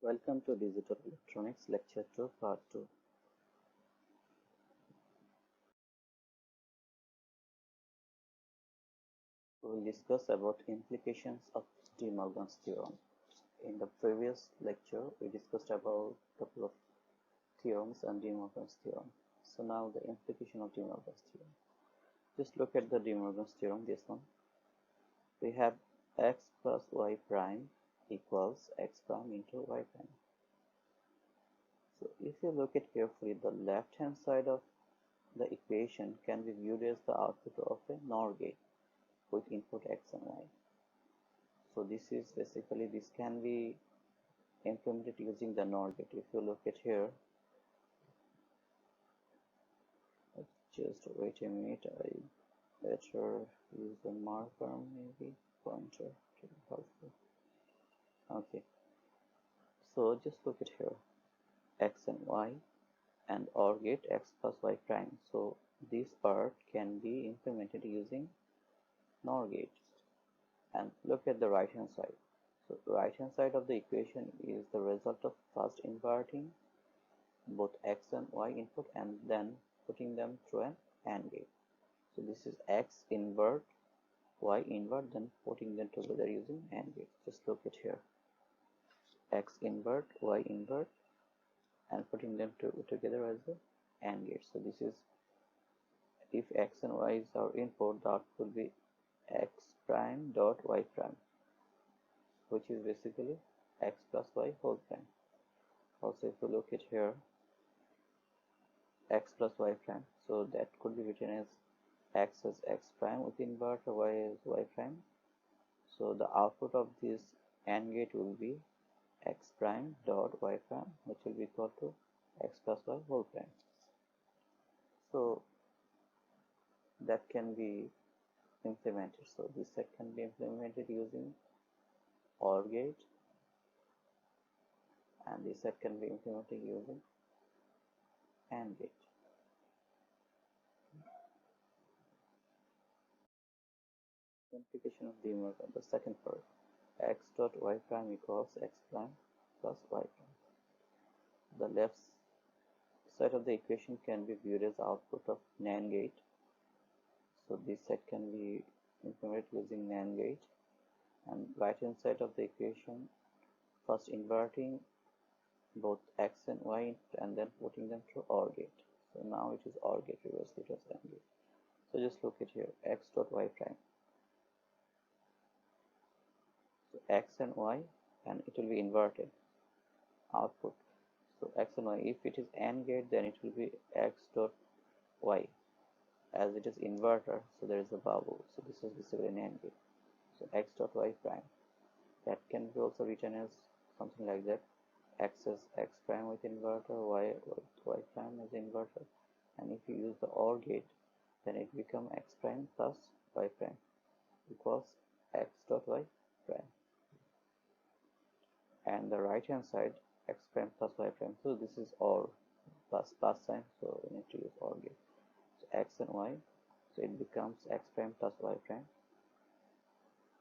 Welcome to Digital Electronics Lecture 2 Part 2. We will discuss about implications of De Morgan's theorem. In the previous lecture, we discussed about a couple of theorems and De Morgan's theorem. So now the implication of De Morgan's theorem. Just look at the De Morgan's theorem, this one. We have x plus y prime equals x prime into y prime. So if you look at carefully, the left hand side of the equation can be viewed as the output of a NOR gate with input x and y. So this is basically, this can be implemented using the NOR gate. If you look at here, just wait a minute, I better use a marker, maybe pointer to be helpful. Okay, so just look at here, x and y and OR gate x plus y prime. So this part can be implemented using NOR gate. And look at the right hand side. So the right hand side of the equation is the result of first inverting both x and y input and then putting them through an AND gate. So this is x invert, y invert, then putting them together using AND gate. Just look at here, x invert, y invert, and putting them together as the AND gate. So this is, if x and y is our input, that will be x prime dot y prime, which is basically x plus y whole prime. Also, if you look at here, x plus y prime, so that could be written as x as x prime with inverter, y as y prime. So the output of this AND gate will be x prime dot y prime, which will be equal to x plus y whole prime. So that can be implemented. So this set can be implemented using OR gate, and this set can be implemented using AND gate. Implication of De Morgan, the second part, x dot y prime equals x prime plus y prime. The left side of the equation can be viewed as output of NAND gate. So this set can be implemented using NAND gate, and right hand side of the equation, first inverting both x and y and then putting them through OR gate. So now it is OR gate, reversely it was AND gate. So just look at here, x dot y prime. So x and y, and it will be inverted output. So x and y, if it is AND gate, then it will be x dot y. As it is inverter, so there is a bubble. So this is basically an AND gate. So x dot y prime. That can be also written as something like that. X as x prime with inverter, y with y prime as inverter. And if you use the OR gate, then it becomes x prime plus y prime equals x dot y prime. And the right hand side, x prime plus y prime. So this is OR plus sign, so we need to use OR gate. So x and y, so it becomes x prime plus y prime,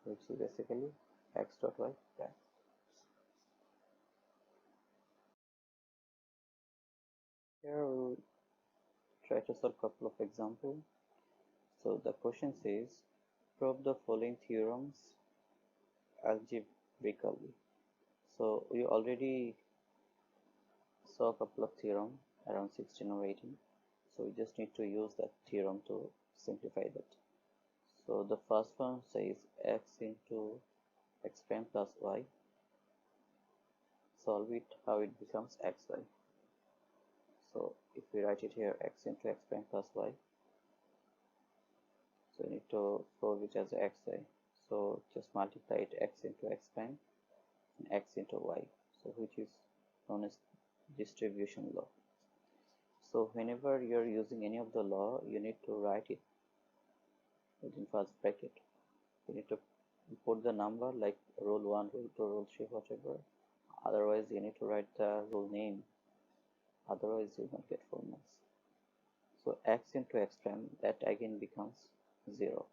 which is basically x dot y prime. Here we'll try to solve a couple of examples. So the question says, prove the following theorems algebraically. So we already saw a couple of theorems around 16 or 18. So we just need to use that theorem to simplify that. So the first one says x into x prime plus y. Solve it how it becomes xy. So if we write it here, x into x prime plus y, so we need to solve it as xy. So just multiply it, x into x prime and x into y, so which is known as distribution law. So whenever you're using any of the law, you need to write it within first bracket. You need to put the number like rule 1, rule 2, rule 3, whatever. Otherwise you need to write the rule name, otherwise you will not get full marks. So x into x prime, that again becomes 0,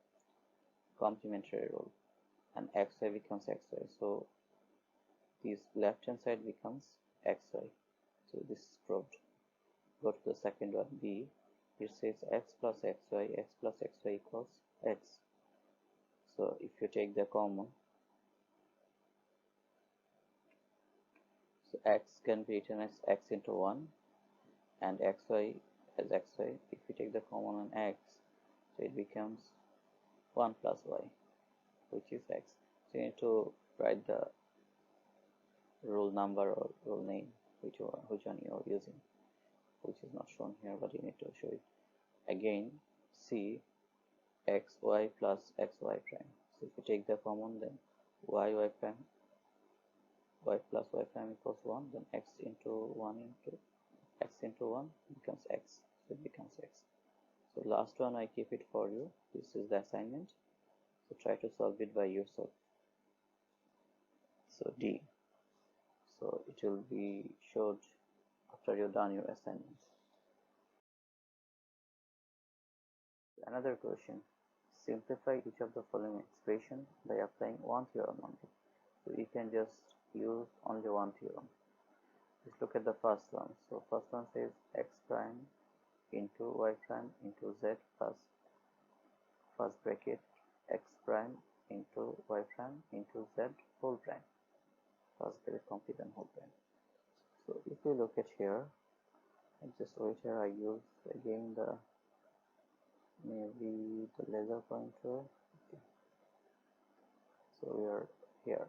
complementary rule, and xy becomes xy. So this left hand side becomes xy. So this is proved. Go to the second one, B. It says x plus xy equals x. So if you take the common, so x can be written as x into 1 and xy as xy. If you take the common on x, so it becomes 1 plus y, which is x. So you need to write the rule number or rule name, which one you are using, which is not shown here, but you need to show it. Again, C xy plus xy prime. So if you take the common, then y prime, y plus y prime equals 1, then x into 1 becomes x. So it becomes x. So last one I keep it for you. This is the assignment. So try to solve it by yourself. So D. So it will be showed after you've done your assignment. Another question. Simplify each of the following expression by applying one theorem only. So you can just use only one theorem. Let's look at the first one. So first one says x prime into y prime into z plus first bracket x prime into y prime into z whole prime. First bracket complete and whole prime. So if you look at here, and just wait here, I use again the maybe the laser pointer. Okay. So we are here.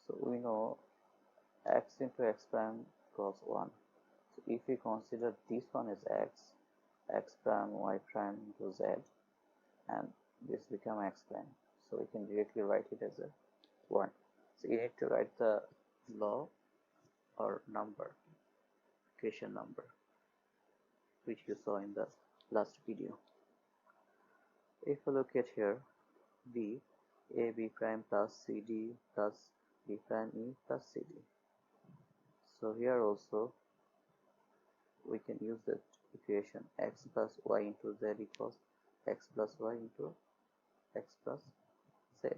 So we know x into x prime equals 1. So if we consider this one as x prime y prime into z, and this become x prime, so we can directly write it as a 1. So you need to write the law or number, equation number, which you saw in the last video. If you look at here, b b prime plus cd plus b prime e plus cd. So here also we can use the equation x plus y into z equals x plus y into x plus z.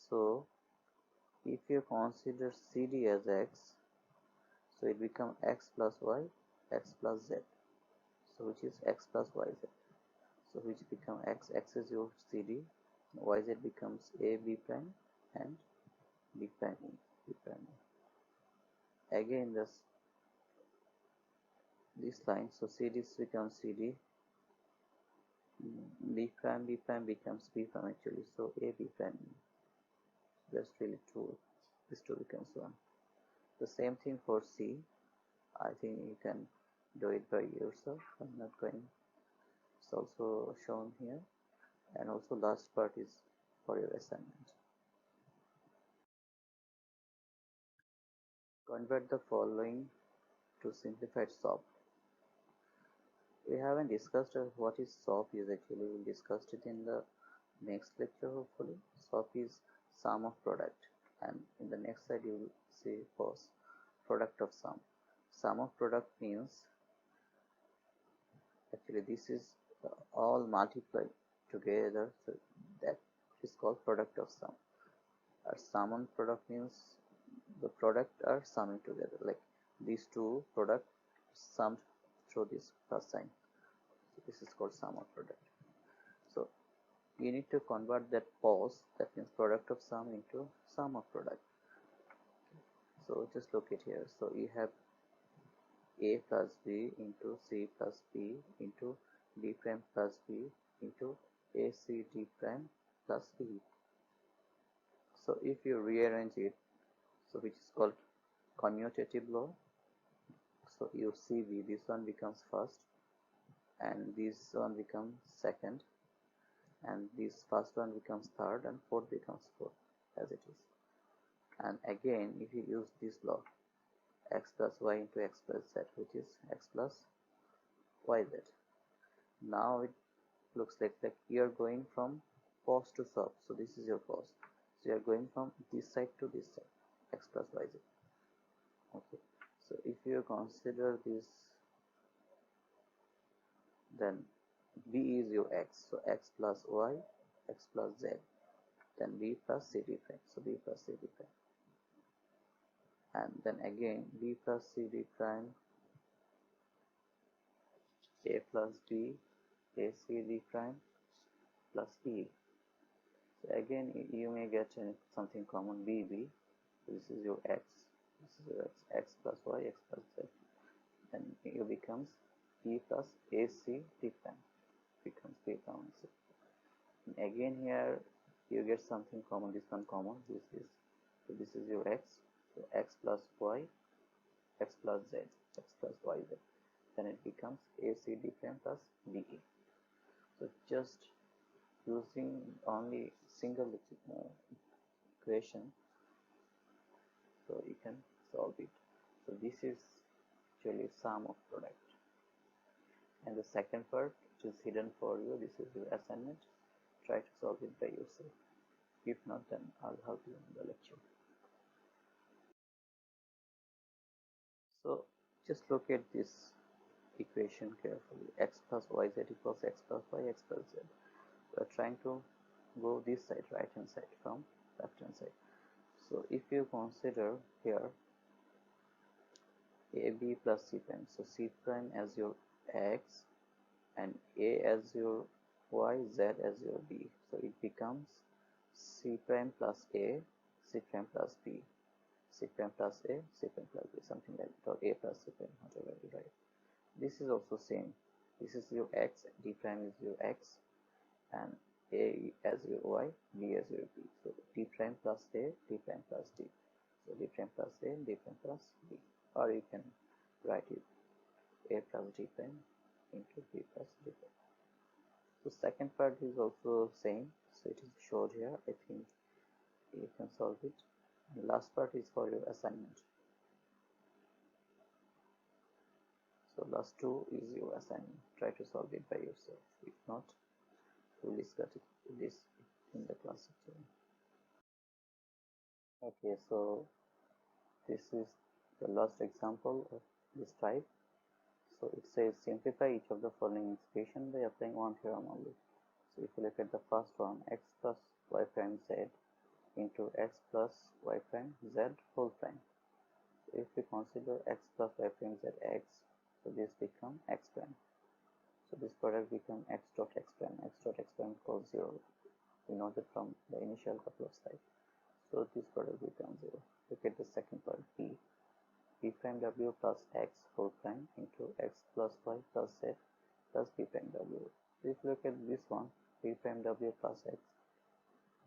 So if you consider CD as x, so it becomes x plus y, x plus z. So which is x plus yz. So which become x is your CD, yz becomes a b prime and b prime e, b prime e. Again this line, so CD becomes CD, b prime becomes b prime actually, so a b prime e. That's really true. This 2 becomes 1. The same thing for C. I think you can do it by yourself. I'm not going. It's also shown here. And also last part is for your assignment. Convert the following to simplified SOP. We haven't discussed what is SOP is actually. We discussed it in the next lecture hopefully. SOP is sum of product, and in the next slide you will see POS, product of sum. Sum of product means actually this is all multiplied together, so that is called product of sum. Or sum on product means the product are summing together, like these two product summed through this plus sign. So this is called sum of product. So you need to convert that POS, that means product of sum, into sum of product. So just look at here. So you have a plus b into c plus b into b prime plus b into a c d prime plus b. So if you rearrange it, so which is called commutative law, so you see this one becomes first and this one becomes second, and this first one becomes third and fourth becomes fourth, as it is. And again if you use this law, x plus y into x plus z, which is x plus yz. Now it looks like you are going from POS to SOP. So this is your POS. So you are going from this side to this side, x plus yz. Okay. So if you consider this, then b is your x. So x plus y x plus z, then b plus cd prime, so b plus cd prime, and then again b plus cd prime, a plus b, a cd prime plus e. So again you may get something common, bb. This is your x, this is your x plus y, x plus z. Then it becomes b plus ac d prime, becomes b plus c. And again here you get something common, this one common, so this is your x, so x plus y, x plus z, x plus y z. Then it becomes ac d prime plus be. So just using only single equation, so you can solve it. So this is actually sum of product. And the second part, which is hidden for you, this is your assignment. Try to solve it by yourself. If not, then I'll help you in the lecture. So just look at this equation carefully. X plus yz equals x plus y, x plus z. We are trying to go this side, right hand side from left hand side. So if you consider here AB plus C prime, so C prime as your x and A as your y, Z as your B, so it becomes C prime plus A, C prime plus B, C prime plus A, C prime plus B, something like that, or A plus C prime, whatever you write. This is also same. This is your x, D prime is your x, and A as your y, B as your B. So D prime plus A, D prime plus D. So D prime plus A, D prime plus B. Or you can write it A plus D prime into B plus D prime. So second part is also same. So it is showed here. I think you can solve it. And last part is for your assignment. So last two is your assignment. Try to solve it by yourself. If not, we'll discuss this in the class actually. Okay, so this is the last example of this type. So it says simplify each of the following expression by applying one theorem only. So if you look at the first one, x plus y prime z into x plus y prime z whole prime. So if we consider x plus y prime z x, so this become x prime. So this product become x dot x prime. X dot x prime equals 0. We know that from the initial couple of slides. So this product becomes 0. Look at the second part, p. P prime w plus x whole prime into x plus y plus z plus p prime w. If you look at this one, p prime w plus x,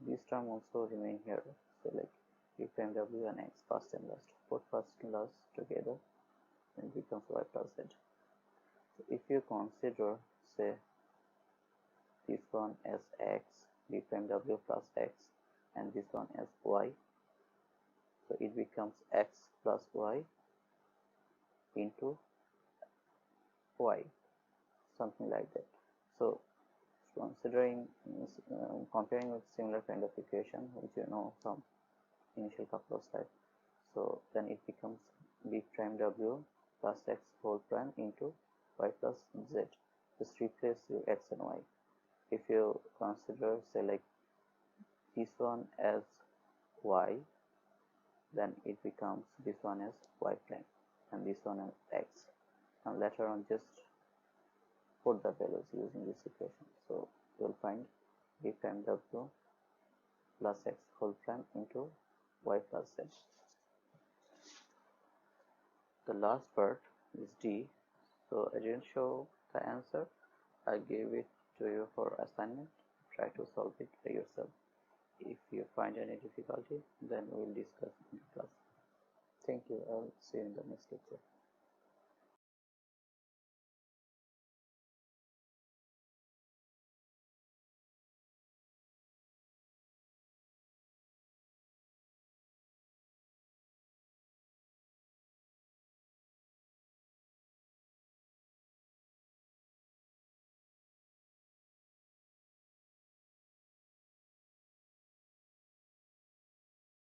this term also remain here. So like p prime w and x, first and last, put first and last together, and becomes y plus z. So if you consider, say, this one as x, p prime w plus x, and this one as y, so it becomes x plus y into y, something like that. So considering comparing with similar kind of equation which you know from initial couple of slides, so then it becomes b prime w plus x whole prime into y plus z. Just replace your x and y. If you consider, say, like this one as y, then it becomes this one as y prime and this one as x, and later on just put the values using this equation. So you'll find b prime w plus x whole prime into y plus z. The last part is d. So I didn't show the answer. I gave it to you for assignment. Try to solve it by yourself. If you find any difficulty, then we'll discuss in class. Thank you. I'll see you in the next lecture.